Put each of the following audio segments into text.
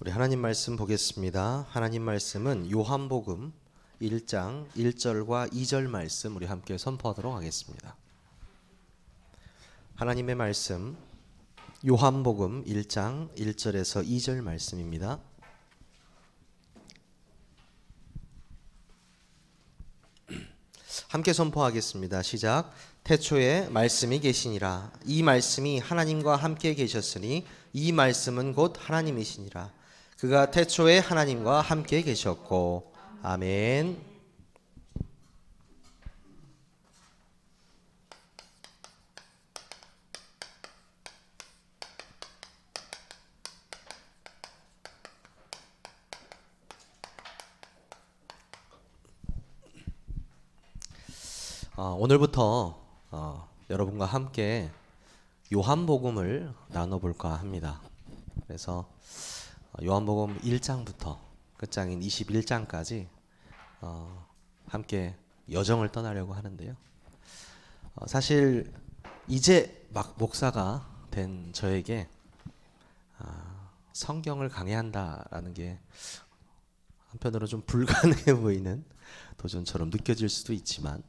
우리 하나님 말씀 보겠습니다. 하나님 말씀은 요한복음 1장 1절과 2절 말씀 우리 함께 선포하도록 하겠습니다. 하나님의 말씀 요한복음 1장 1절에서 2절 말씀입니다. 함께 선포하겠습니다. 시작. 태초에 말씀이 계시니라. 이 말씀이 하나님과 함께 계셨으니 이 말씀은 곧 하나님이시니라. 그가 태초에 하나님과 함께 계셨고. 아멘. 오늘부터 여러분과 함께 요한복음을 나눠볼까 합니다. 그래서 요한복음 1장부터 끝장인 21장까지 함께 여정을 떠나려고 하는데요. 사실 이제 막 목사가 된 저에게 성경을 강해한다라는 게 한편으로 좀 불가능해 보이는 도전처럼 느껴질 수도 있지만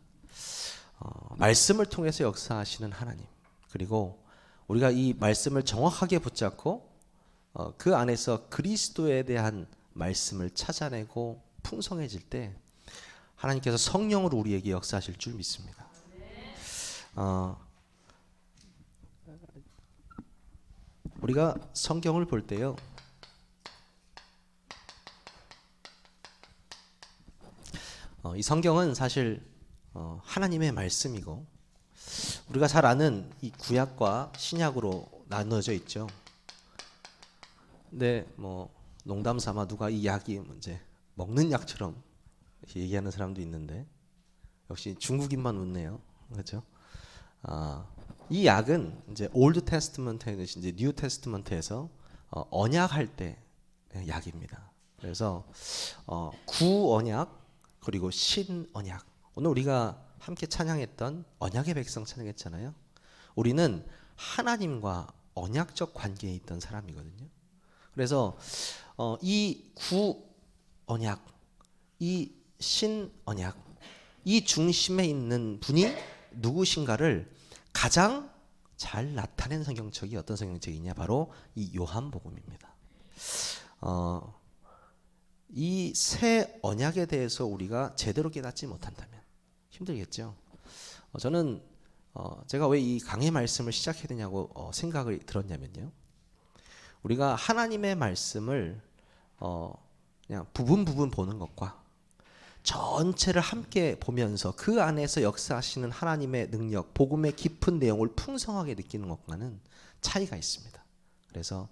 말씀을 통해서 역사하시는 하나님, 그리고 우리가 이 말씀을 정확하게 붙잡고 그 안에서 그리스도에 대한 말씀을 찾아내고 풍성해질 때 하나님께서 성령으로 우리에게 역사하실 줄 믿습니다. 우리가 성경을 볼 때요, 이 성경은 사실 하나님의 말씀이고 우리가 잘 아는 이 구약과 신약으로 나누어져 있죠. 근데 뭐 농담 삼아 누가 이 약이 이제 먹는 약처럼 얘기하는 사람도 있는데 역시 중국인만 웃네요. 그렇죠? 이 약은 이제 올드 테스트먼트에 이제 뉴 테스트먼트에서 언약할 때 약입니다. 그래서 구언약 그리고 신언약. 오늘 우리가 함께 찬양했던 언약의 백성 찬양했잖아요. 우리는 하나님과 언약적 관계에 있던 사람이거든요. 그래서 이 구언약, 이 신언약, 이 중심에 있는 분이 누구신가를 가장 잘 나타낸 성경책이 어떤 성경책이냐, 바로 이 요한복음입니다. 이 새 언약에 대해서 우리가 제대로 깨닫지 못한다면 힘들겠죠. 저는 제가 왜 이 강해 말씀을 시작해야 되냐고 생각을 들었냐면요, 우리가 하나님의 말씀을 그냥 부분 보는 것과 전체를 함께 보면서 그 안에서 역사하시는 하나님의 능력, 복음의 깊은 내용을 풍성하게 느끼는 것과는 차이가 있습니다. 그래서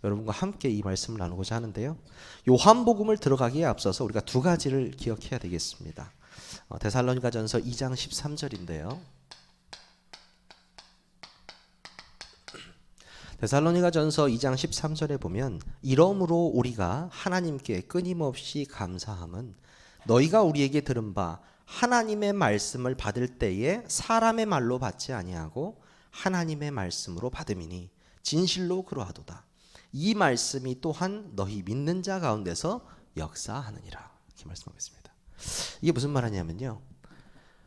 여러분과 함께 이 말씀을 나누고자 하는데요, 요한복음을 들어가기에 앞서서 우리가 두 가지를 기억해야 되겠습니다. 데살로니가전서 2장 13절인데요. 데살로니가전서 2장 13절에 보면, 이러므로 우리가 하나님께 끊임없이 감사함은 너희가 우리에게 들은 바 하나님의 말씀을 받을 때에 사람의 말로 받지 아니하고 하나님의 말씀으로 받음이니 진실로 그러하도다. 이 말씀이 또한 너희 믿는 자 가운데서 역사하느니라. 이렇게 말씀하고 있습니다. 이게 무슨 말이냐면요,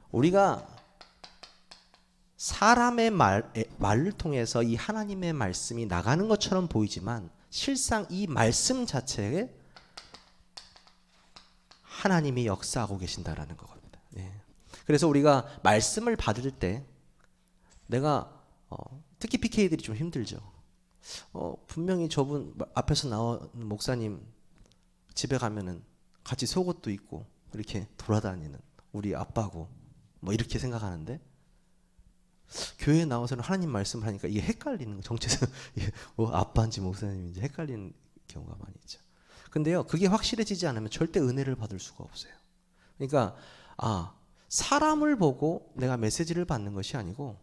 우리가 사람의 말을 통해서 이 하나님의 말씀이 나가는 것처럼 보이지만 실상 이 말씀 자체에 하나님이 역사하고 계신다라는 거겁니다. 그래서 우리가 말씀을 받을 때 내가 특히 PK들이 좀 힘들죠. 분명히 저분 앞에서 나오는 목사님 집에 가면은 같이 속옷도 입고 이렇게 돌아다니는 우리 아빠고 뭐 이렇게 생각하는데, 교회에 나와서는 하나님 말씀을 하니까 이게 헷갈리는, 정체성 아빠인지 목사님인지 헷갈리는 경우가 많이 있죠. 근데요, 그게 확실해지지 않으면 절대 은혜를 받을 수가 없어요. 그러니까 사람을 보고 내가 메시지를 받는 것이 아니고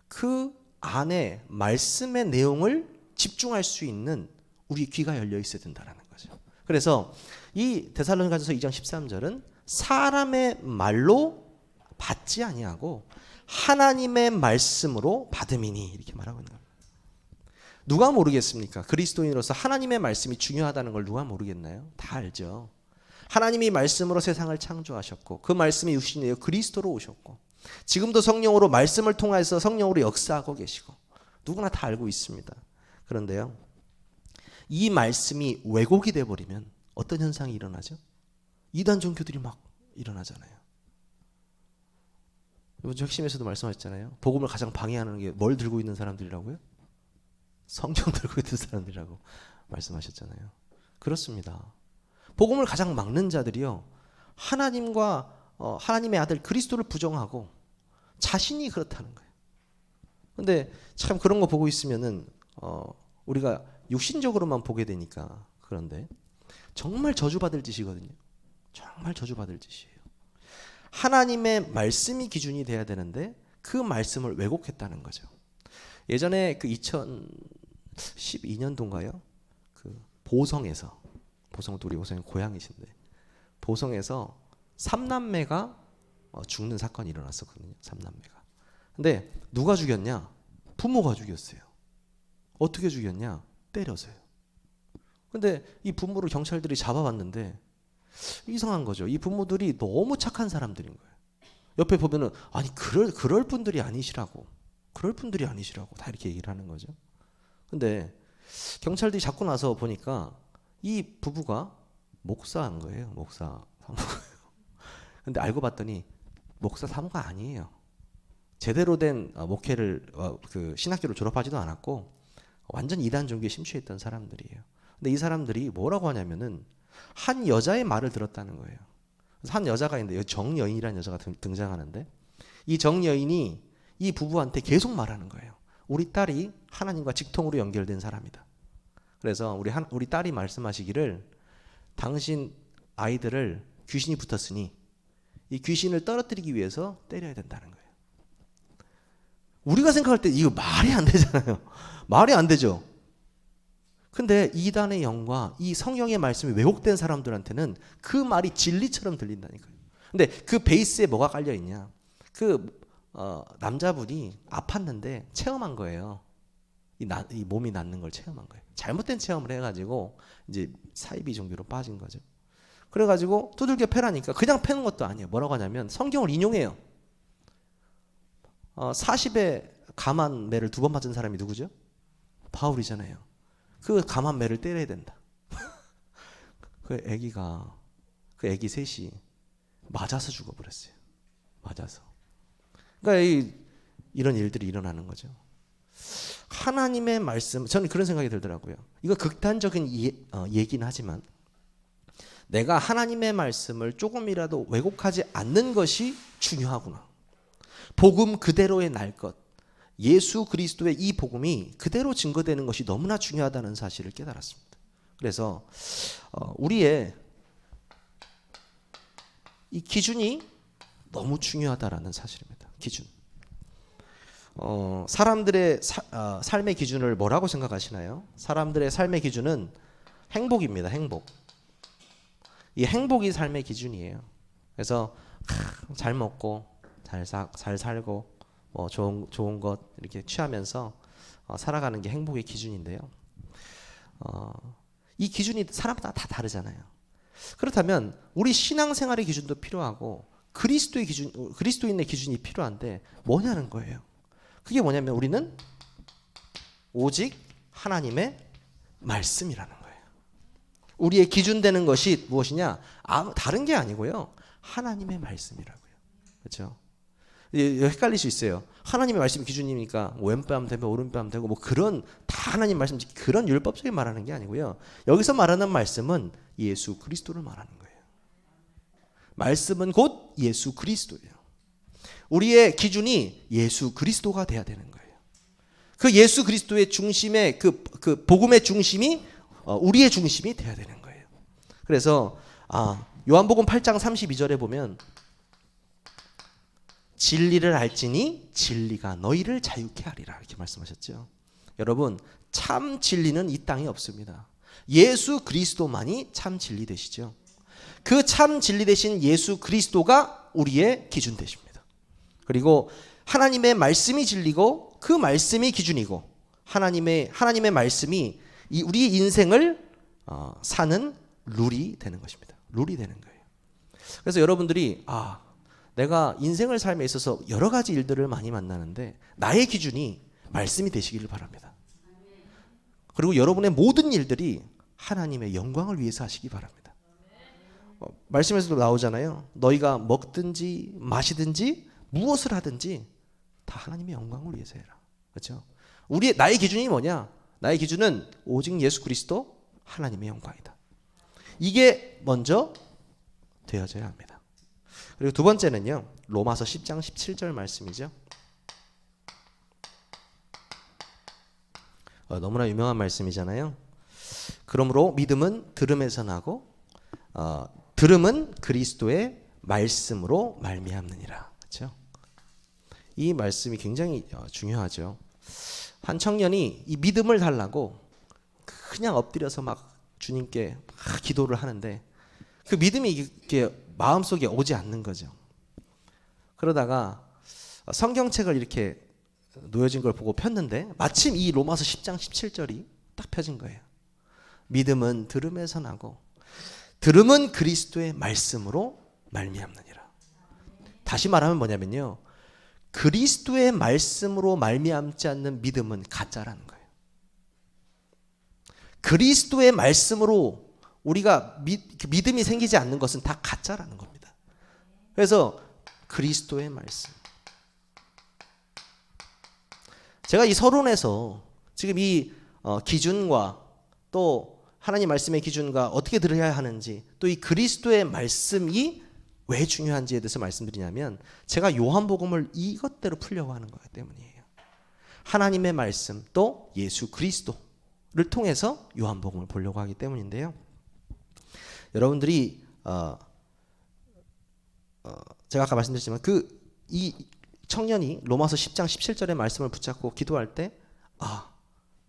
그 안에 말씀의 내용을 집중할 수 있는 우리 귀가 열려 있어야 된다는 거죠. 그래서 이 데살로니가전서 2장 13절은 사람의 말로 받지 아니하고 하나님의 말씀으로 받음이니 이렇게 말하고 있는 겁니다. 누가 모르겠습니까? 그리스도인으로서 하나님의 말씀이 중요하다는 걸 누가 모르겠나요? 다 알죠. 하나님이 말씀으로 세상을 창조하셨고 그 말씀이 육신이 되어 그리스도로 오셨고 지금도 성령으로 말씀을 통해서 성령으로 역사하고 계시고 누구나 다 알고 있습니다. 그런데요, 이 말씀이 왜곡이 돼버리면 어떤 현상이 일어나죠? 이단 종교들이 막 일어나잖아요. 이번 주 핵심에서도 말씀하셨잖아요. 복음을 가장 방해하는 게 뭘 들고 있는 사람들이라고요? 성경 들고 있는 사람들이라고 말씀하셨잖아요. 그렇습니다. 복음을 가장 막는 자들이요, 하나님과 하나님의 아들 그리스도를 부정하고 자신이 그렇다는 거예요. 근데 참 그런 거 보고 있으면은 우리가 육신적으로만 보게 되니까. 그런데 정말 저주받을 짓이거든요. 정말 저주받을 짓이에요. 하나님의 말씀이 기준이 돼야 되는데 그 말씀을 왜곡했다는 거죠. 예전에 그 2012년도인가요? 그 보성에서, 보성도 우리 보성이 고향이신데, 보성에서 3남매가 죽는 사건이 일어났었거든요. 3남매가. 근데 누가 죽였냐? 부모가 죽였어요. 어떻게 죽였냐? 때려서요. 근데 이 부모를 경찰들이 잡아봤는데 이상한 거죠. 이 부모들이 너무 착한 사람들인 거예요. 옆에 보면은 아니 그럴 분들이 아니시라고. 그럴 분들이 아니시라고 다 이렇게 얘기를 하는 거죠. 근데 경찰들이 잡고 나서 보니까 이 부부가 목사한 거예요. 목사 사모예요. 근데 알고 봤더니 목사 사모가 아니에요. 제대로 된 목회를 그 신학교를 졸업하지도 않았고 완전 이단 종교에 심취했던 사람들이에요. 근데 이 사람들이 뭐라고 하냐면은 한 여자의 말을 들었다는 거예요. 그래서 한 여자가 있는데 정여인이라는 여자가 등장하는데 이 정여인이 이 부부한테 계속 말하는 거예요. 우리 딸이 하나님과 직통으로 연결된 사람이다. 그래서 우리 딸이 말씀하시기를 당신 아이들을 귀신이 붙었으니 이 귀신을 떨어뜨리기 위해서 때려야 된다는 거예요. 우리가 생각할 때 이거 말이 안 되잖아요. 말이 안 되죠. 근데 이단의 영과 이 성령의 말씀이 왜곡된 사람들한테는 그 말이 진리처럼 들린다니까요. 근데 그 베이스에 뭐가 깔려 있냐? 그 남자분이 아팠는데 체험한 거예요. 이 몸이 낫는 걸 체험한 거예요. 잘못된 체험을 해가지고 이제 사이비 종교로 빠진 거죠. 그래가지고 두들겨 패라니까 그냥 패는 것도 아니에요. 뭐라고 하냐면 성경을 인용해요. 40에 감한 매를 2번 맞은 사람이 누구죠? 바울이잖아요. 그 감한 매를 때려야 된다. 그 애기 셋이 맞아서 죽어버렸어요. 맞아서. 그러니까 이런 일들이 일어나는 거죠. 하나님의 말씀, 저는 그런 생각이 들더라고요. 이거 극단적인 얘기는 하지만 내가 하나님의 말씀을 조금이라도 왜곡하지 않는 것이 중요하구나. 복음 그대로의 날 것, 예수 그리스도의 이 복음이 그대로 증거되는 것이 너무나 중요하다는 사실을 깨달았습니다. 그래서 우리의 이 기준이 너무 중요하다라는 사실입니다. 기준. 사람들의 삶의 기준을 뭐라고 생각하시나요? 사람들의 삶의 기준은 행복입니다. 행복. 이 행복이 삶의 기준이에요. 그래서 잘 먹고 잘 살고 뭐 좋은 것 이렇게 취하면서 살아가는 게 행복의 기준인데요. 이 기준이 사람마다 다 다르잖아요. 그렇다면 우리 신앙생활의 기준도 필요하고 그리스도인의 기준이 필요한데 뭐냐는 거예요. 그게 뭐냐면 우리는 오직 하나님의 말씀이라는 거예요. 우리의 기준 되는 것이 무엇이냐? 다른 게 아니고요. 하나님의 말씀이라고요. 그렇죠? 헷갈릴 수 있어요. 하나님의 말씀이 기준이니까 왼뺨 되면 오른뺨 되고 뭐 그런 다 하나님 말씀 그런 율법적인 말하는 게 아니고요. 여기서 말하는 말씀은 예수 그리스도를 말하는 거예요. 말씀은 곧 예수 그리스도예요. 우리의 기준이 예수 그리스도가 돼야 되는 거예요. 그 예수 그리스도의 중심에 그 복음의 중심이 우리의 중심이 돼야 되는 거예요. 그래서 요한복음 8장 32절에 보면 진리를 알지니 진리가 너희를 자유케 하리라 이렇게 말씀하셨죠. 여러분 참 진리는 이 땅에 없습니다. 예수 그리스도만이 참 진리 되시죠. 그 참 진리 되신 예수 그리스도가 우리의 기준 되십니다. 그리고 하나님의 말씀이 진리고 그 말씀이 기준이고 하나님의 말씀이 우리 인생을 사는 룰이 되는 것입니다. 룰이 되는 거예요. 그래서 여러분들이 내가 인생을 삶에 있어서 여러 가지 일들을 많이 만나는데 나의 기준이 말씀이 되시기를 바랍니다. 그리고 여러분의 모든 일들이 하나님의 영광을 위해서 하시기 바랍니다. 말씀에서도 나오잖아요. 너희가 먹든지 마시든지 무엇을 하든지 다 하나님의 영광을 위해서 해라. 그렇죠? 나의 기준이 뭐냐? 나의 기준은 오직 예수 그리스도 하나님의 영광이다. 이게 먼저 되어져야 합니다. 그리고 두 번째는요. 로마서 10장 17절 말씀이죠. 너무나 유명한 말씀이잖아요. 그러므로 믿음은 들음에서 나고 들음은 그리스도의 말씀으로 말미암느니라. 그렇죠? 이 말씀이 굉장히 중요하죠. 한 청년이 이 믿음을 달라고 그냥 엎드려서 막 주님께 막 기도를 하는데 그 믿음이 이렇게 마음속에 오지 않는 거죠. 그러다가 성경책을 이렇게 놓여진 걸 보고 폈는데 마침 이 로마서 10장 17절이 딱 펴진 거예요. 믿음은 들음에서 나고 들음은 그리스도의 말씀으로 말미암느니라. 다시 말하면 뭐냐면요. 그리스도의 말씀으로 말미암지 않는 믿음은 가짜라는 거예요. 그리스도의 말씀으로 우리가 믿음이 생기지 않는 것은 다 가짜라는 겁니다. 그래서 그리스도의 말씀. 제가 이 서론에서 지금 이 기준과 또 하나님 말씀의 기준과 어떻게 들어야 하는지 또 이 그리스도의 말씀이 왜 중요한지에 대해서 말씀드리냐면 제가 요한복음을 이것대로 풀려고 하는 거기 때문이에요. 하나님의 말씀 또 예수 그리스도를 통해서 요한복음을 보려고 하기 때문인데요. 여러분들이 제가 아까 말씀드렸지만 이 청년이 로마서 10장 17절의 말씀을 붙잡고 기도할 때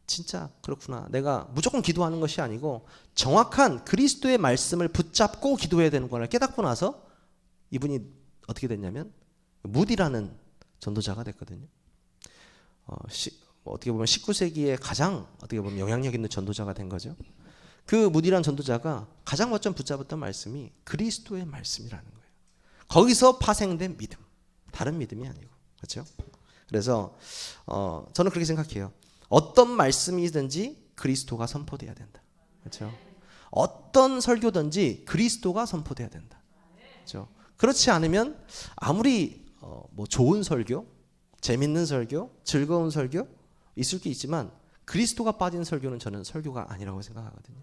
진짜 그렇구나. 내가 무조건 기도하는 것이 아니고 정확한 그리스도의 말씀을 붙잡고 기도해야 되는 걸 깨닫고 나서 이분이 어떻게 됐냐면 무디라는 전도자가 됐거든요. 어떻게 보면 19세기에 가장 어떻게 보면 영향력 있는 전도자가 된 거죠. 그 무디라는 전도자가 가장 먼저 붙잡았던 말씀이 그리스도의 말씀이라는 거예요. 거기서 파생된 믿음. 다른 믿음이 아니고. 그렇죠? 그래서 저는 그렇게 생각해요. 어떤 말씀이든지 그리스도가 선포돼야 된다. 그렇죠? 어떤 설교든지 그리스도가 선포돼야 된다. 그렇죠? 그렇지 않으면 아무리 뭐 좋은 설교, 재밌는 설교, 즐거운 설교 있을 게 있지만 그리스도가 빠진 설교는 저는 설교가 아니라고 생각하거든요.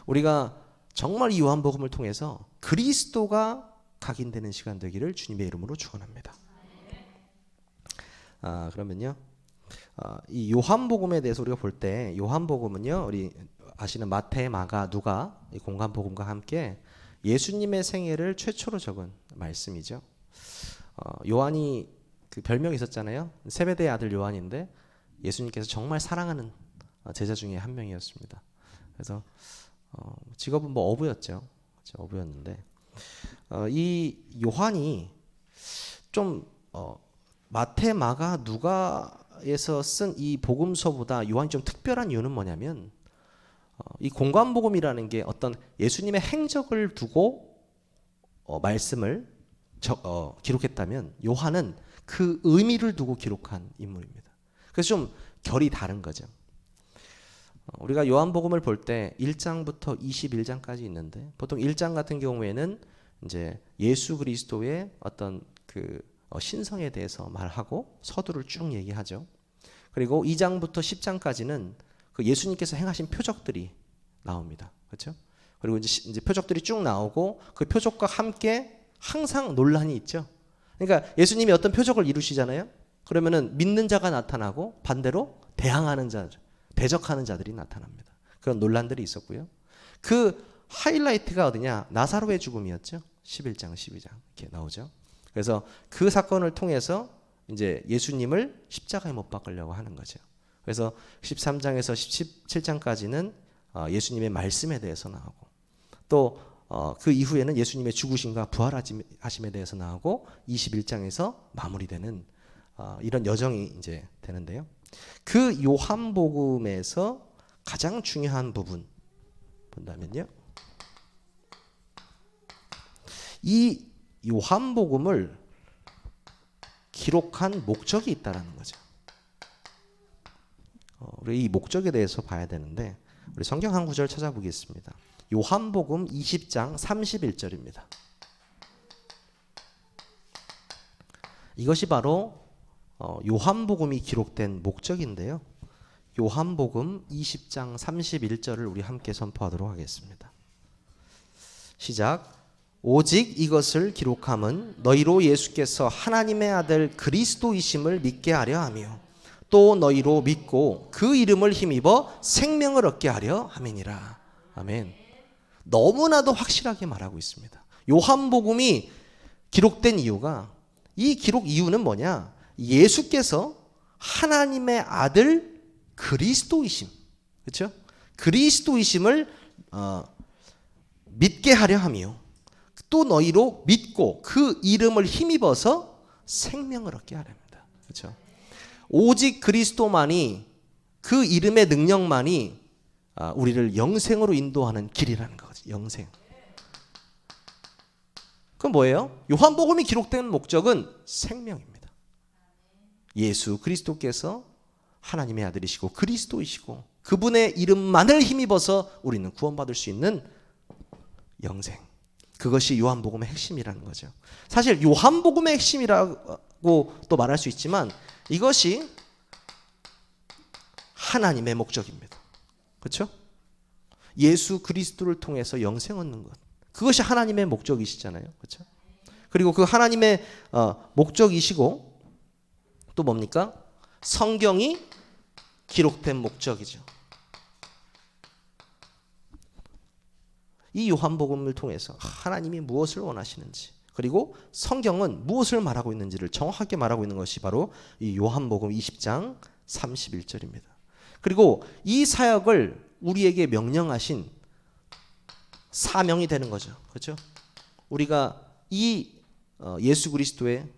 우리가 정말 이 요한복음을 통해서 그리스도가 각인되는 시간 되기를 주님의 이름으로 축원합니다. 그러면요. 이 요한복음에 대해서 우리가 볼 때 요한복음은요. 우리 아시는 마태, 마가, 누가 이 공관복음과 함께 예수님의 생애를 최초로 적은 말씀이죠. 요한이 그 별명이 있었잖아요. 세베대의 아들 요한인데 예수님께서 정말 사랑하는 제자 중에 한 명이었습니다. 그래서 직업은 뭐 어부였죠. 어부였는데 이 요한이 좀 마태, 마가, 누가에서 쓴 이 복음서보다 요한이 좀 특별한 이유는 뭐냐면 이 공관복음이라는 게 어떤 예수님의 행적을 두고 말씀을 기록했다면 요한은 그 의미를 두고 기록한 인물입니다. 그래서 좀 결이 다른 거죠. 우리가 요한복음을 볼 때 1장부터 21장까지 있는데 보통 1장 같은 경우에는 이제 예수 그리스도의 어떤 그 신성에 대해서 말하고 서두를 쭉 얘기하죠. 그리고 2장부터 10장까지는 그 예수님께서 행하신 표적들이 나옵니다. 그렇죠? 그리고 이제 표적들이 쭉 나오고 그 표적과 함께 항상 논란이 있죠. 그러니까 예수님이 어떤 표적을 이루시잖아요. 그러면은 믿는 자가 나타나고 반대로 대적하는 자들이 나타납니다. 그런 논란들이 있었고요. 그 하이라이트가 어디냐? 나사로의 죽음이었죠. 11장, 12장 이렇게 나오죠. 그래서 그 사건을 통해서 이제 예수님을 십자가에 못 박으려고 하는 거죠. 그래서 13장에서 17장까지는 예수님의 말씀에 대해서 나오고 또 그 이후에는 예수님의 죽으심과 부활하심에 대해서 나오고 21장에서 마무리되는 이런 여정이 이제 되는데요. 그 요한복음에서 가장 중요한 부분 본다면요, 이 요한복음을 기록한 목적이 있다라는 거죠. 우리 이 목적에 대해서 봐야 되는데, 우리 성경 한 구절 찾아보겠습니다. 요한복음 20장 31절입니다. 이것이 바로 요한복음이 기록된 목적인데요. 요한복음 20장 31절을 우리 함께 선포하도록 하겠습니다. 시작. 오직 이것을 기록함은 너희로 예수께서 하나님의 아들 그리스도이심을 믿게 하려 하며 또 너희로 믿고 그 이름을 힘입어 생명을 얻게 하려 함이니라. 아멘. 너무나도 확실하게 말하고 있습니다. 요한복음이 기록된 이유가, 이 기록 이유는 뭐냐? 예수께서 하나님의 아들 그리스도이심, 그렇죠? 그리스도이심을 믿게 하려 하며 또 너희로 믿고 그 이름을 힘입어서 생명을 얻게 하렵니다. 그렇죠? 오직 그리스도만이, 그 이름의 능력만이 우리를 영생으로 인도하는 길이라는 거지. 영생. 그럼 뭐예요? 요한복음이 기록된 목적은 생명입니다. 예수 그리스도께서 하나님의 아들이시고 그리스도이시고 그분의 이름만을 힘입어서 우리는 구원받을 수 있는 영생. 그것이 요한복음의 핵심이라는 거죠. 사실 요한복음의 핵심이라고 또 말할 수 있지만 이것이 하나님의 목적입니다. 그렇죠? 예수 그리스도를 통해서 영생 얻는 것. 그것이 하나님의 목적이시잖아요. 그렇죠? 그리고 그 하나님의 목적이시고 또 뭡니까? 성경이 기록된 목적이죠. 이 요한복음을 통해서 하나님이 무엇을 원하시는지, 그리고 성경은 무엇을 말하고 있는지를 정확하게 말하고 있는 것이 바로 이 요한복음 20장 31절입니다. 그리고 이 사역을 우리에게 명령하신 사명이 되는 거죠. 그렇죠? 우리가 이 예수 그리스도의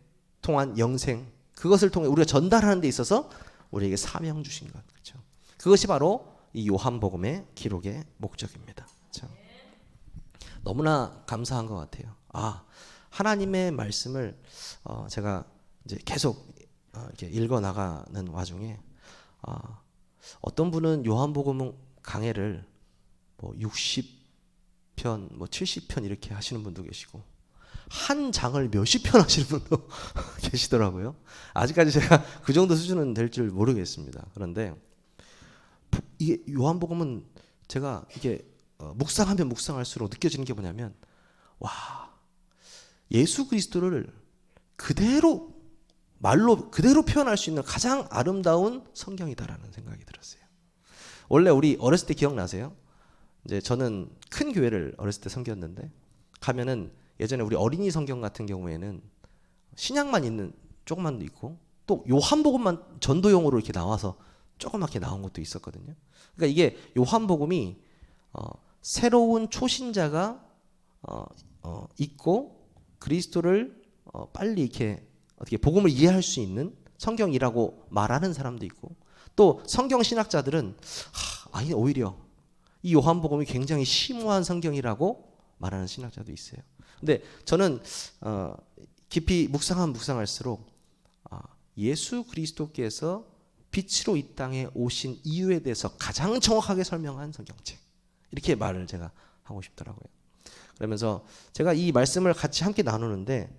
통한 영생, 그것을 통해 우리가 전달하는 데 있어서 우리에게 사명 주신 것. 그렇죠? 그것이 바로 이 요한복음의 기록의 목적입니다. 그렇죠? 너무나 감사한 것 같아요. 하나님의 말씀을 제가 이제 계속 이렇게 읽어 나가는 와중에 어떤 분은 요한복음 강해를 뭐 60편, 뭐 70편 이렇게 하시는 분도 계시고 한 장을 몇십 편 하시는 분도 계시더라고요. 아직까지 제가 그 정도 수준은 될 줄 모르겠습니다. 그런데 이게 요한복음은 제가 이게 묵상하면 묵상할수록 느껴지는 게 뭐냐면, 예수 그리스도를 그대로 말로 그대로 표현할 수 있는 가장 아름다운 성경이다라는 생각이 들었어요. 원래 우리 어렸을 때 기억나세요? 이제 저는 큰 교회를 어렸을 때 섬겼는데 가면은 예전에 우리 어린이 성경 같은 경우에는 신약만 있는 조그만 있고 또 요한복음만 전도용으로 이렇게 나와서 조그맣게 나온 것도 있었거든요. 그러니까 이게 요한복음이 새로운 초신자가 있고 그리스도를 빨리 이렇게 어떻게 복음을 이해할 수 있는 성경이라고 말하는 사람도 있고, 또 성경 신학자들은 아니 오히려 이 요한복음이 굉장히 심오한 성경이라고 말하는 신학자도 있어요. 근데 저는 깊이 묵상할수록 예수 그리스도께서 빛으로 이 땅에 오신 이유에 대해서 가장 정확하게 설명한 성경책, 이렇게 말을 제가 하고 싶더라고요. 그러면서 제가 이 말씀을 같이 함께 나누는데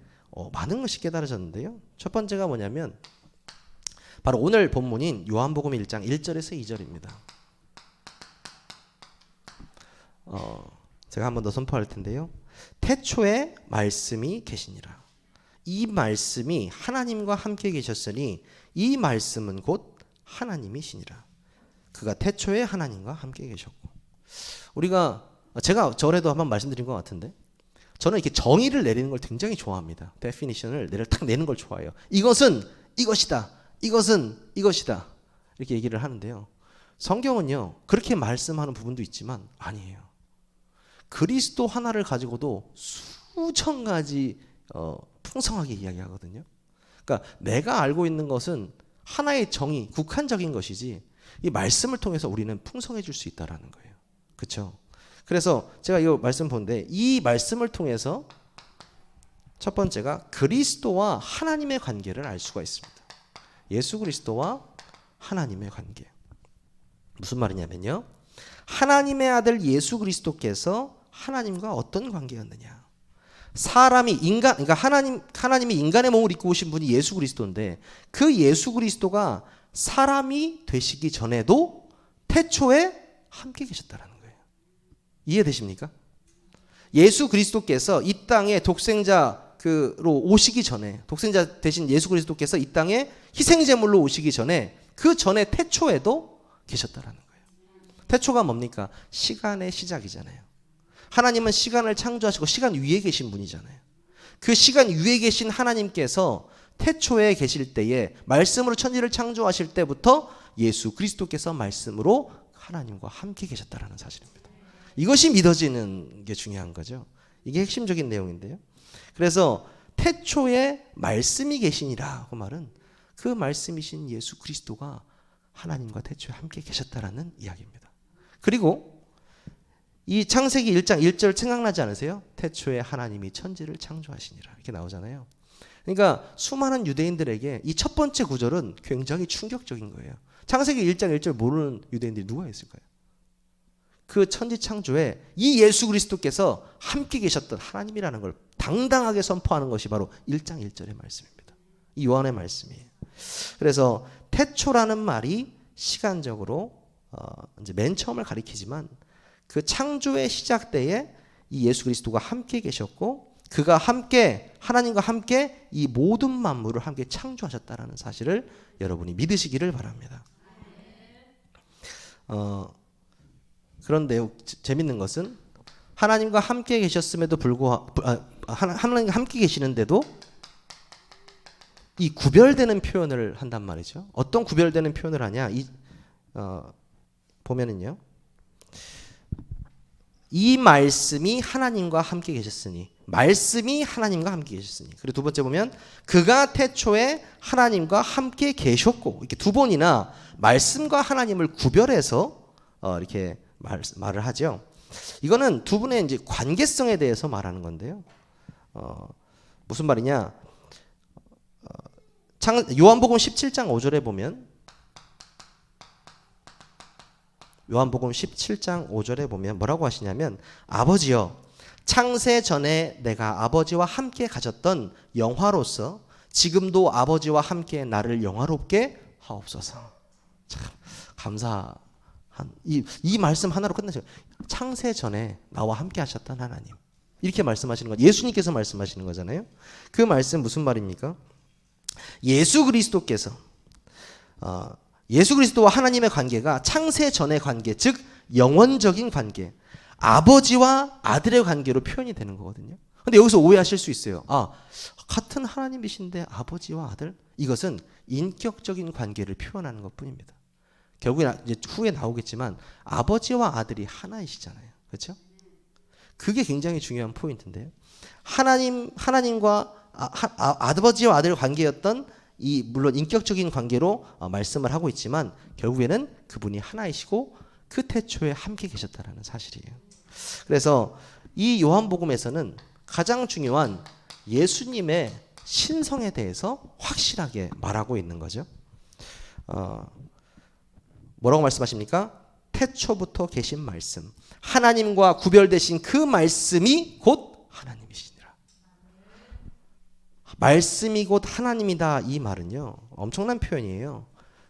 많은 것이 깨달아졌는데요. 첫 번째가 뭐냐면 바로 오늘 본문인 요한복음 1장 1절에서 2절입니다. 제가 한 번 더 선포할 텐데요. 태초에 말씀이 계시니라. 이 말씀이 하나님과 함께 계셨으니 이 말씀은 곧 하나님이시니라. 그가 태초에 하나님과 함께 계셨고. 제가 전에도 한번 말씀드린 것 같은데 저는 이렇게 정의를 내리는 걸 굉장히 좋아합니다. 데피니션을 딱 내는 걸 좋아해요. 이것은 이것이다. 이것은 이것이다. 이렇게 얘기를 하는데요. 성경은요, 그렇게 말씀하는 부분도 있지만 아니에요. 그리스도 하나를 가지고도 수천 가지 풍성하게 이야기하거든요. 그러니까 내가 알고 있는 것은 하나의 정의, 국한적인 것이지 이 말씀을 통해서 우리는 풍성해질 수 있다라는 거예요. 그렇죠? 그래서 제가 이 말씀 본데 이 말씀을 통해서 첫 번째가 그리스도와 하나님의 관계를 알 수가 있습니다. 예수 그리스도와 하나님의 관계. 무슨 말이냐면요. 하나님의 아들 예수 그리스도께서 하나님과 어떤 관계였느냐. 사람이 그러니까 하나님이 인간의 몸을 입고 오신 분이 예수 그리스도인데 그 예수 그리스도가 사람이 되시기 전에도 태초에 함께 계셨다라는 거예요. 이해되십니까? 예수 그리스도께서 이 땅에 독생자로 오시기 전에 독생자 대신 예수 그리스도께서 이 땅에 희생제물로 오시기 전에 그 전에 태초에도 계셨다라는 거예요. 태초가 뭡니까? 시간의 시작이잖아요. 하나님은 시간을 창조하시고 시간 위에 계신 분이잖아요. 그 시간 위에 계신 하나님께서 태초에 계실 때에 말씀으로 천지를 창조하실 때부터 예수 그리스도께서 말씀으로 하나님과 함께 계셨다라는 사실입니다. 이것이 믿어지는 게 중요한 거죠. 이게 핵심적인 내용인데요. 그래서 태초에 말씀이 계시니라 그 말은 그 말씀이신 예수 그리스도가 하나님과 태초에 함께 계셨다라는 이야기입니다. 그리고 이 창세기 1장 1절 생각나지 않으세요? 태초에 하나님이 천지를 창조하시니라 이렇게 나오잖아요. 그러니까 수많은 유대인들에게 이 첫 번째 구절은 굉장히 충격적인 거예요. 창세기 1장 1절 모르는 유대인들이 누가 있을까요? 그 천지 창조에 이 예수 그리스도께서 함께 계셨던 하나님이라는 걸 당당하게 선포하는 것이 바로 1장 1절의 말씀입니다. 이 요한의 말씀이에요. 그래서 태초라는 말이 시간적으로 이제 맨 처음을 가리키지만 그 창조의 시작 때에 이 예수 그리스도가 함께 계셨고 그가 함께 하나님과 함께 이 모든 만물을 함께 창조하셨다라는 사실을 여러분이 믿으시기를 바랍니다. 그런데 재밌는 것은 하나님과 함께 계셨음에도 불구하고 하나님과 함께 계시는데도 이 구별되는 표현을 한단 말이죠. 어떤 구별되는 표현을 하냐? 보면은요. 이 말씀이 하나님과 함께 계셨으니 말씀이 하나님과 함께 계셨으니 그리고 두 번째 보면 그가 태초에 하나님과 함께 계셨고 이렇게 두 번이나 말씀과 하나님을 구별해서 이렇게 말을 하죠. 이거는 두 분의 이제 관계성에 대해서 말하는 건데요. 무슨 말이냐? 요한복음 17장 5절에 보면 요한복음 17장 5절에 보면 뭐라고 하시냐면 아버지여 창세 전에 내가 아버지와 함께 가졌던 영화로서 지금도 아버지와 함께 나를 영화롭게 하옵소서. 참 감사한 이 말씀 하나로 끝나죠. 창세 전에 나와 함께 하셨던 하나님 이렇게 말씀하시는 거 예수님께서 말씀하시는 거잖아요. 그 말씀 무슨 말입니까? 예수 그리스도께서 예수 그리스도와 하나님의 관계가 창세 전의 관계, 즉 영원적인 관계, 아버지와 아들의 관계로 표현이 되는 거거든요. 근데 여기서 오해하실 수 있어요. 같은 하나님이신데 아버지와 아들? 이것은 인격적인 관계를 표현하는 것뿐입니다. 결국에 이제 후에 나오겠지만 아버지와 아들이 하나이시잖아요. 그렇죠? 그게 굉장히 중요한 포인트인데요. 하나님과 아버지와 아들의 관계였던 이 물론 인격적인 관계로 말씀을 하고 있지만 결국에는 그분이 하나이시고 그 태초에 함께 계셨다라는 사실이에요. 그래서 이 요한복음에서는 가장 중요한 예수님의 신성에 대해서 확실하게 말하고 있는 거죠. 뭐라고 말씀하십니까? 태초부터 계신 말씀, 하나님과 구별되신 그 말씀이 곧 하나님이시니라. 말씀이 곧 하나님이다 이 말은요 엄청난 표현이에요.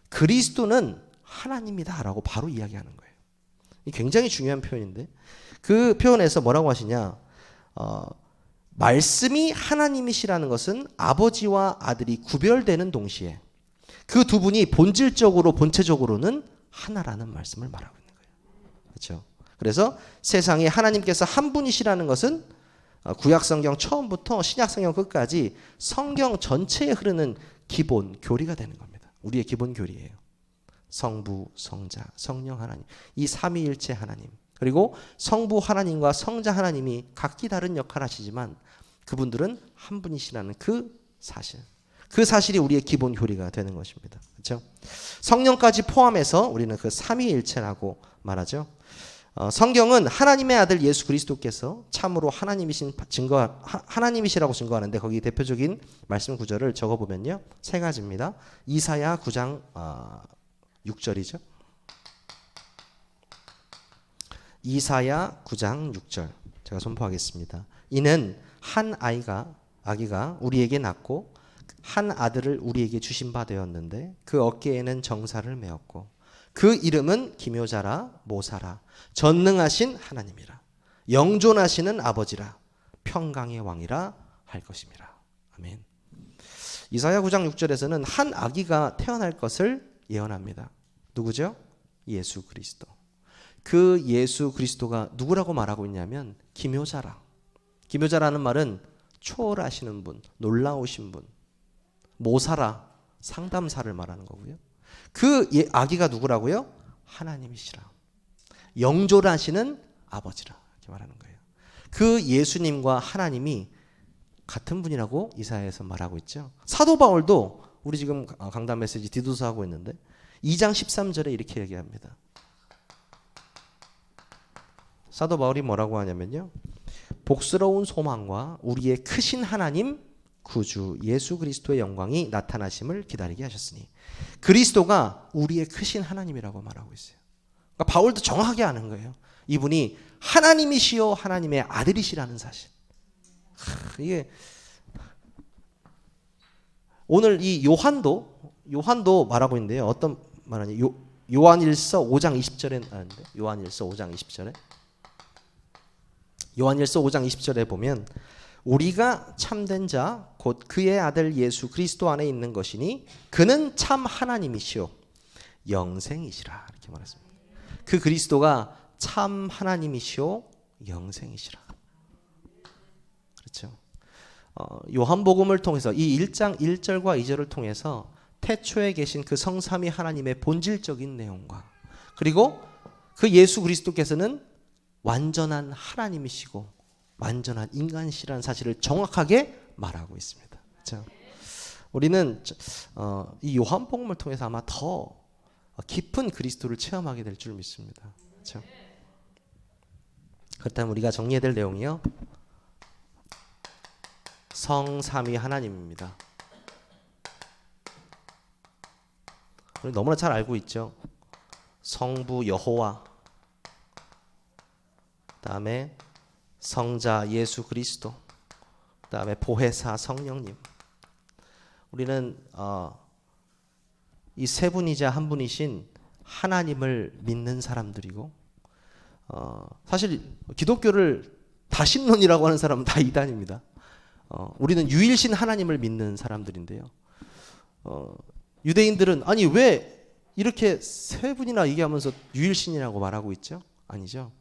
그리스도는 하나님이다라고 바로 이야기하는 거예요. 이 굉장히 중요한 표현인데 그 표현에서 뭐라고 하시냐? 말씀이 하나님이시라는 것은 아버지와 아들이 구별되는 동시에 그 두 분이 본질적으로 본체적으로는 하나라는 말씀을 말하고 있는 거예요. 그렇죠? 그래서 세상에 하나님께서 한 분이시라는 것은 구약 성경 처음부터 신약 성경 끝까지 성경 전체에 흐르는 기본 교리가 되는 겁니다. 우리의 기본 교리예요. 성부, 성자, 성령 하나님, 이 삼위일체 하나님, 그리고 성부 하나님과 성자 하나님이 각기 다른 역할을 하시지만 그분들은 한 분이시라는 그 사실, 그 사실이 우리의 기본 교리가 되는 것입니다. 그렇죠? 성령까지 포함해서 우리는 그 삼위일체라고 말하죠. 성경은 하나님의 아들 예수 그리스도께서 참으로 하나님이시라고 증거하는데 거기 대표적인 말씀 구절을 적어보면요. 세 가지입니다. 이사야 9장 6절이죠. 이사야 9장 6절 제가 선포하겠습니다. 이는 한 아기가 우리에게 낳고 한 아들을 우리에게 주신 바 되었는데 그 어깨에는 정사를 메었고 그 이름은 기묘자라 모사라 전능하신 하나님이라 영존하시는 아버지라 평강의 왕이라 할 것임이라. 아멘. 이사야 9장 6절에서는 한 아기가 태어날 것을 예언합니다. 누구죠? 예수 그리스도. 그 예수 그리스도가 누구라고 말하고 있냐면 기묘자라. 기묘자라는 말은 초월하시는 분, 놀라우신 분. 모사라, 상담사를 말하는 거고요. 그 아기가 누구라고요? 하나님이시라. 영존하시는 아버지라 이렇게 말하는 거예요. 그 예수님과 하나님이 같은 분이라고 이사야에서 말하고 있죠. 사도 바울도 우리 지금 강단 메시지 디도서 하고 있는데 2장 13절에 이렇게 얘기합니다. 사도 바울이 뭐라고 하냐면요. 복스러운 소망과 우리의 크신 하나님 구주 예수 그리스도의 영광이 나타나심을 기다리게 하셨으니 그리스도가 우리의 크신 하나님이라고 말하고 있어요. 그러니까 바울도 정확하게 아는 거예요. 이분이 하나님이시요 하나님의 아들이시라는 사실. 이게 오늘 이 요한도 말하고 있는데요. 어떤 말하냐? 요한일서 5장 20절에 나는데 요한일서 5장 20절에 요한일서 5장 20절에 보면 우리가 참된 자 곧 그의 아들 예수 그리스도 안에 있는 것이니 그는 참 하나님이시요 영생이시라 이렇게 말했습니다. 그 그리스도가 참 하나님이시요 영생이시라. 그렇죠. 요한복음을 통해서 이 1장 1절과 2절을 통해서 태초에 계신 그 성삼위 하나님의 본질적인 내용과 그리고 그 예수 그리스도께서는 완전한 하나님이시고 완전한 인간이시라는 사실을 정확하게 말하고 있습니다. 그렇죠? 우리는 이 요한복음을 통해서 아마 더 깊은 그리스도를 체험하게 될 줄 믿습니다. 그렇죠? 그렇다면 우리가 정리해야 될 내용이요. 성삼위 하나님입니다. 우리 너무나 잘 알고 있죠. 성부 여호와, 그다음에 성자 예수 그리스도, 그다음에 보혜사 성령님. 우리는 이 세 분이자 한 분이신 하나님을 믿는 사람들이고 사실 기독교를 다신론이라고 하는 사람은 다 이단입니다. 우리는 유일신 하나님을 믿는 사람들인데요. 유대인들은 아니 왜 이렇게 세 분이나 얘기하면서 유일신이라고 말하고 있죠? 아니죠.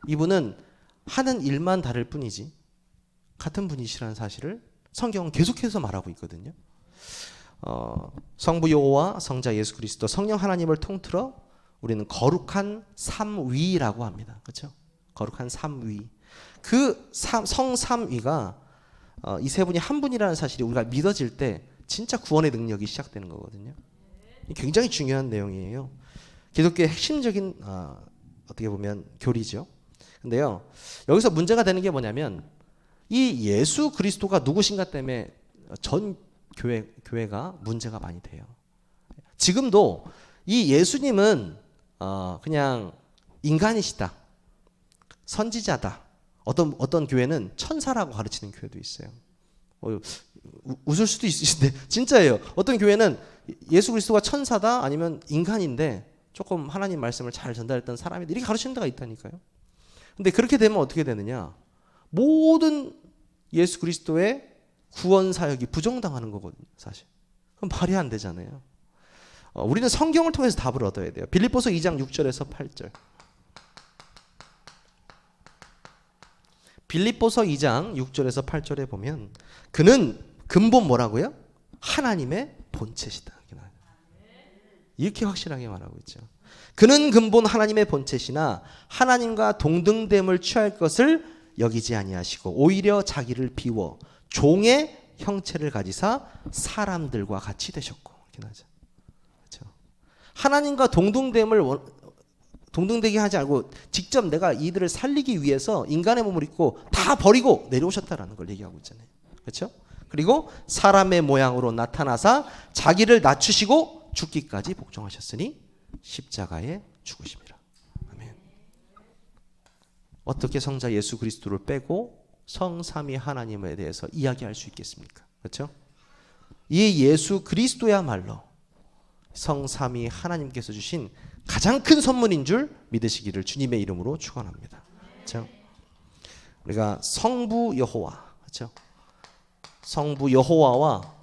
이분은 하는 일만 다를 뿐이지 같은 분이시라는 사실을 성경은 계속해서 말하고 있거든요. 성부 여호와, 성자 예수 그리스도, 성령 하나님을 통틀어 우리는 거룩한 삼위라고 합니다. 그렇죠? 거룩한 삼위. 그 성삼위가 이 세 분이 한 분이라는 사실이 우리가 믿어질 때 진짜 구원의 능력이 시작되는 거거든요. 굉장히 중요한 내용이에요. 기독교의 핵심적인 어떻게 보면 교리죠. 근데요, 여기서 문제가 되는 게 뭐냐면 이 예수 그리스도가 누구신가 때문에 전 교회가 문제가 많이 돼요. 지금도 이 예수님은 그냥 인간이시다, 선지자다. 어떤 교회는 천사라고 가르치는 교회도 있어요. 웃을 수도 있으신데 진짜예요. 어떤 교회는 예수 그리스도가 천사다 아니면 인간인데 조금 하나님 말씀을 잘 전달했던 사람이 이렇게 가르치는 데가 있다니까요. 근데 그렇게 되면 어떻게 되느냐? 모든 예수 그리스도의 구원 사역이 부정당하는 거거든요, 사실. 그럼 말이 안 되잖아요. 우리는 성경을 통해서 답을 얻어야 돼요. 빌립보서 2장 6절에서 8절. 빌립보서 2장 6절에서 8절에 보면 그는 근본 뭐라고요? 하나님의 본체시다. 이렇게 확실하게 말하고 있죠. 그는 근본 하나님의 본체시나 하나님과 동등됨을 취할 것을 여기지 아니하시고 오히려 자기를 비워 종의 형체를 가지사 사람들과 같이 되셨고. 이렇게 나죠. 그렇죠? 하나님과 동등되게 하지 않고 직접 내가 이들을 살리기 위해서 인간의 몸을 입고 다 버리고 내려오셨다라는 걸 얘기하고 있잖아요. 그렇죠? 그리고 사람의 모양으로 나타나사 자기를 낮추시고 죽기까지 복종하셨으니 십자가에 죽으심이라. 아멘. 어떻게 성자 예수 그리스도를 빼고 성삼위 하나님에 대해서 이야기할 수 있겠습니까? 그렇죠? 이 예수 그리스도야말로 성삼위 하나님께서 주신 가장 큰 선물인 줄 믿으시기를 주님의 이름으로 축원합니다. 그렇죠? 우리가 성부 여호와, 그렇죠? 성부 여호와와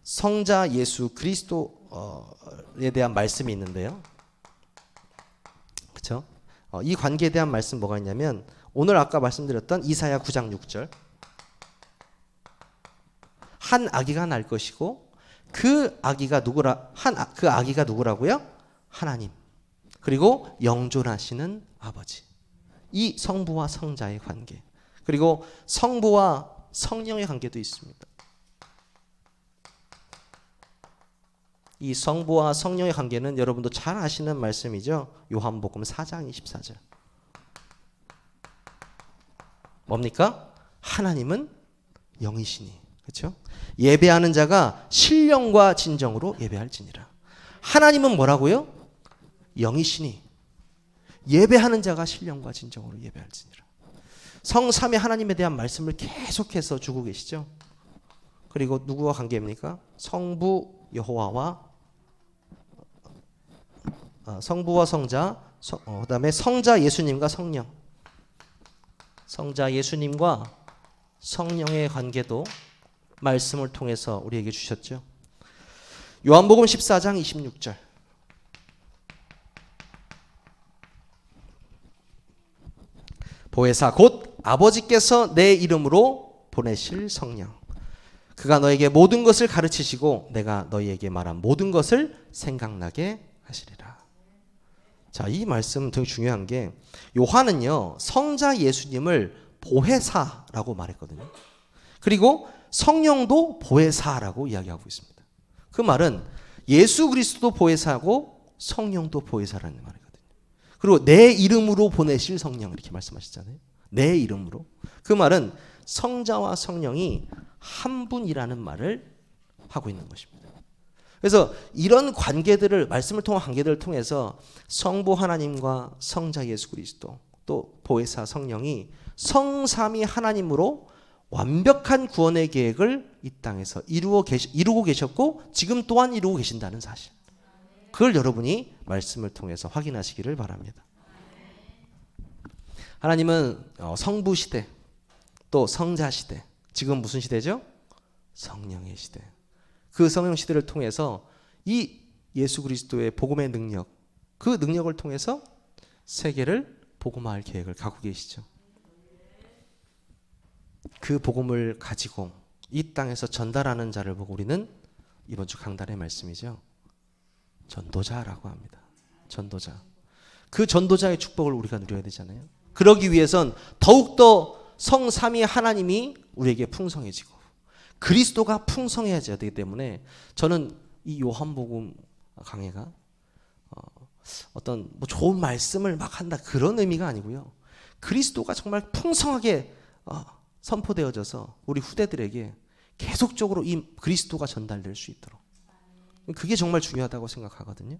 성자 예수 그리스도에 대한 말씀이 있는데요. 그렇죠? 이 관계에 대한 말씀 뭐가 있냐면 오늘 아까 말씀드렸던 이사야 9장 6절. 한 아기가 날 것이고 그 아기가 누구라고요? 하나님. 그리고 영존하시는 아버지. 이 성부와 성자의 관계. 그리고 성부와 성령의 관계도 있습니다. 이 성부와 성령의 관계는 여러분도 잘 아시는 말씀이죠. 요한복음 4장 24절. 뭡니까? 하나님은 영이시니. 그렇죠? 예배하는 자가 신령과 진정으로 예배할지니라. 하나님은 뭐라고요? 영이시니 예배하는 자가 신령과 진정으로 예배할지니라. 성삼위 하나님에 대한 말씀을 계속해서 주고 계시죠. 그리고 누구와 관계입니까? 성부와 성자, 그다음에 성자 예수님과 성령. 성자 예수님과 성령의 관계도 말씀을 통해서 우리에게 주셨죠. 요한복음 14장 26절. 보혜사 곧 아버지께서 내 이름으로 보내실 성령. 그가 너에게 모든 것을 가르치시고 내가 너희에게 말한 모든 것을 생각나게 하시리라. 자, 이 말씀 되게 중요한 게 요한은요 성자 예수님을 보혜사라고 말했거든요. 그리고 성령도 보혜사라고 이야기하고 있습니다. 그 말은 예수 그리스도도 보혜사고 성령도 보혜사라는 말이거든요. 그리고 내 이름으로 보내실 성령 이렇게 말씀하셨잖아요. 내 이름으로. 그 말은 성자와 성령이 한 분이라는 말을 하고 있는 것입니다. 그래서 이런 관계들을 말씀을 통한 관계들을 통해서 성부 하나님과 성자 예수 그리스도 또 보혜사 성령이 성삼위 하나님으로 완벽한 구원의 계획을 이 땅에서 이루고 계셨고 지금 또한 이루고 계신다는 사실. 그걸 여러분이 말씀을 통해서 확인하시기를 바랍니다. 하나님은 성부 시대 또 성자 시대, 지금 무슨 시대죠? 성령의 시대. 그 성령 시대를 통해서 이 예수 그리스도의 복음의 능력, 그 능력을 통해서 세계를 복음화할 계획을 갖고 계시죠. 그 복음을 가지고 이 땅에서 전달하는 자를 보고 우리는 이번 주 강단의 말씀이죠. 전도자라고 합니다. 전도자. 그 전도자의 축복을 우리가 누려야 되잖아요. 그러기 위해선 더욱더 성삼위 하나님이 우리에게 풍성해지고 그리스도가 풍성해져야 되기 때문에 저는 이 요한복음 강해가 어떤 뭐 좋은 말씀을 막 한다 그런 의미가 아니고요. 그리스도가 정말 풍성하게 선포되어져서 우리 후대들에게 계속적으로 이 그리스도가 전달될 수 있도록. 그게 정말 중요하다고 생각하거든요.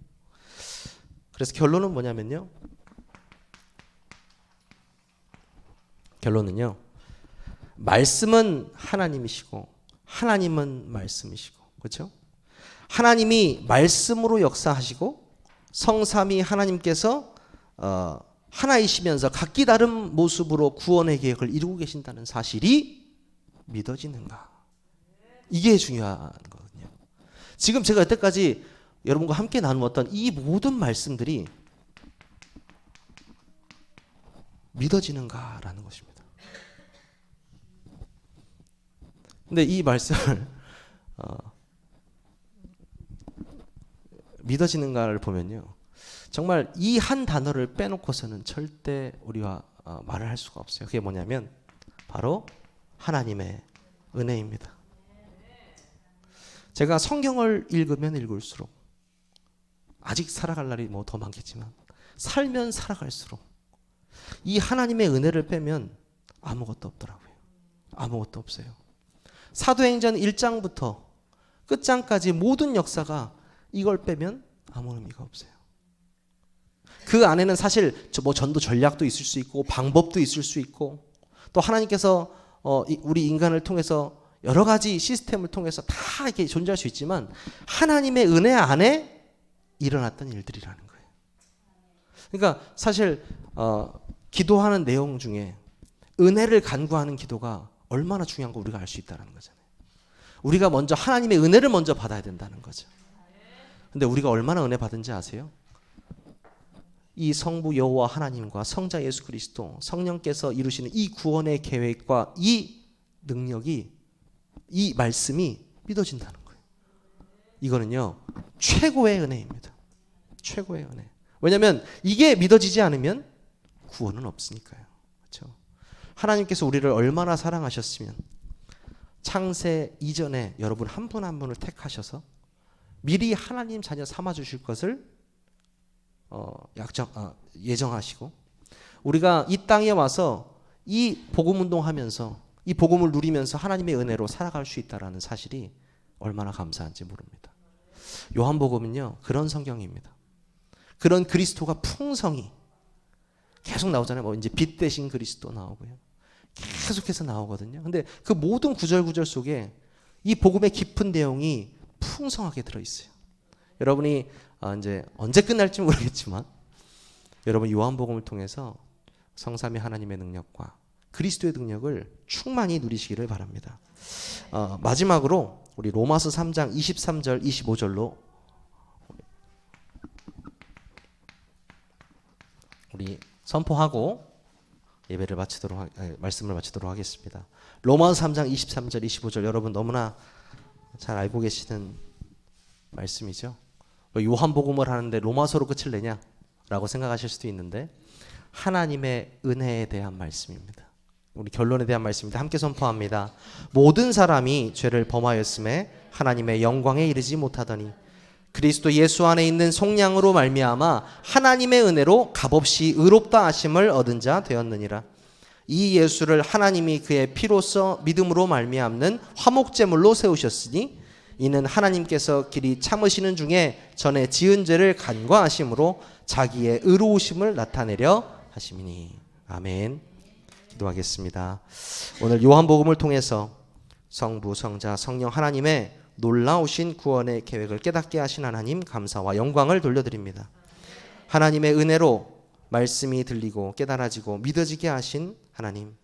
그래서 결론은 뭐냐면요. 결론은요. 말씀은 하나님이시고 하나님은 말씀이시고. 그렇죠? 하나님이 말씀으로 역사하시고 성삼위 하나님께서 하나이시면서 각기 다른 모습으로 구원의 계획을 이루고 계신다는 사실이 믿어지는가? 이게 중요한 거거든요. 지금 제가 여태까지 여러분과 함께 나누었던 이 모든 말씀들이 믿어지는가라는 것입니다. 근데 이 말씀을 믿어지는가를 보면요. 정말 이 한 단어를 빼놓고서는 절대 우리와 말을 할 수가 없어요. 그게 뭐냐면 바로 하나님의 은혜입니다. 제가 성경을 읽으면 읽을수록 아직 살아갈 날이 뭐 더 많겠지만 살면 살아갈수록 이 하나님의 은혜를 빼면 아무것도 없더라고요. 아무것도 없어요. 사도행전 1장부터 끝장까지 모든 역사가 이걸 빼면 아무 의미가 없어요. 그 안에는 사실 뭐 전도 전략도 있을 수 있고 방법도 있을 수 있고 또 하나님께서 우리 인간을 통해서 여러 가지 시스템을 통해서 다 이렇게 존재할 수 있지만 하나님의 은혜 안에 일어났던 일들이라는 거예요. 그러니까 사실 기도하는 내용 중에 은혜를 간구하는 기도가 얼마나 중요한 거 우리가 알 수 있다는 거잖아요. 우리가 먼저 하나님의 은혜를 먼저 받아야 된다는 거죠. 근데 우리가 얼마나 은혜 받은지 아세요? 이 성부 여호와 하나님과 성자 예수 그리스도 성령께서 이루시는 이 구원의 계획과 이 능력이 이 말씀이 믿어진다는 거예요. 이거는요 최고의 은혜입니다. 최고의 은혜. 왜냐하면 이게 믿어지지 않으면 구원은 없으니까요. 그렇죠? 하나님께서 우리를 얼마나 사랑하셨으면 창세 이전에 여러분 한 분 한 분을 택하셔서 미리 하나님 자녀 삼아 주실 것을 예정하시고 우리가 이 땅에 와서 이 복음 운동하면서 이 복음을 누리면서 하나님의 은혜로 살아갈 수 있다라는 사실이 얼마나 감사한지 모릅니다. 요한복음은요 그런 성경입니다. 그런 그리스도가 풍성히 계속 나오잖아요. 뭐 이제 빛 대신 그리스도 나오고요. 계속해서 나오거든요. 근데 그 모든 구절 속에 이 복음의 깊은 내용이 풍성하게 들어있어요. 여러분이 이제 언제 끝날지 모르겠지만 여러분 요한복음을 통해서 성삼위 하나님의 능력과 그리스도의 능력을 충만히 누리시기를 바랍니다. 마지막으로 우리 로마서 3장 23절 25절로 우리 선포하고 예배를 말씀을 마치도록 하겠습니다. 로마서 3장 23절 25절 여러분 너무나 잘 알고 계시는 말씀이죠. 요한복음을 하는데 로마서로 끝을 내냐라고 생각하실 수도 있는데 하나님의 은혜에 대한 말씀입니다. 우리 결론에 대한 말씀입니다. 함께 선포합니다. 모든 사람이 죄를 범하였음에 하나님의 영광에 이르지 못하더니 그리스도 예수 안에 있는 속량으로 말미암아 하나님의 은혜로 값없이 의롭다 하심을 얻은 자 되었느니라. 이 예수를 하나님이 그의 피로써 믿음으로 말미암는 화목제물로 세우셨으니 이는 하나님께서 길이 참으시는 중에 전에 지은 죄를 간과하심으로 자기의 의로우심을 나타내려 하심이니. 아멘. 기도하겠습니다. 오늘 요한복음을 통해서 성부, 성자, 성령 하나님의 놀라우신 구원의 계획을 깨닫게 하신 하나님 감사와 영광을 돌려드립니다. 하나님의 은혜로 말씀이 들리고 깨달아지고 믿어지게 하신 하나님,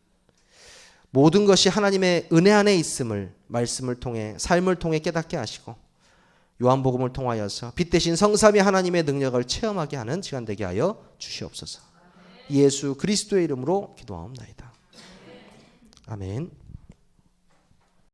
모든 것이 하나님의 은혜 안에 있음을 말씀을 통해 삶을 통해 깨닫게 하시고 요한복음을 통하여서 빛 대신 성삼위 하나님의 능력을 체험하게 하는 시간 되게 하여 주시옵소서. 예수 그리스도의 이름으로 기도하옵나이다. 아멘.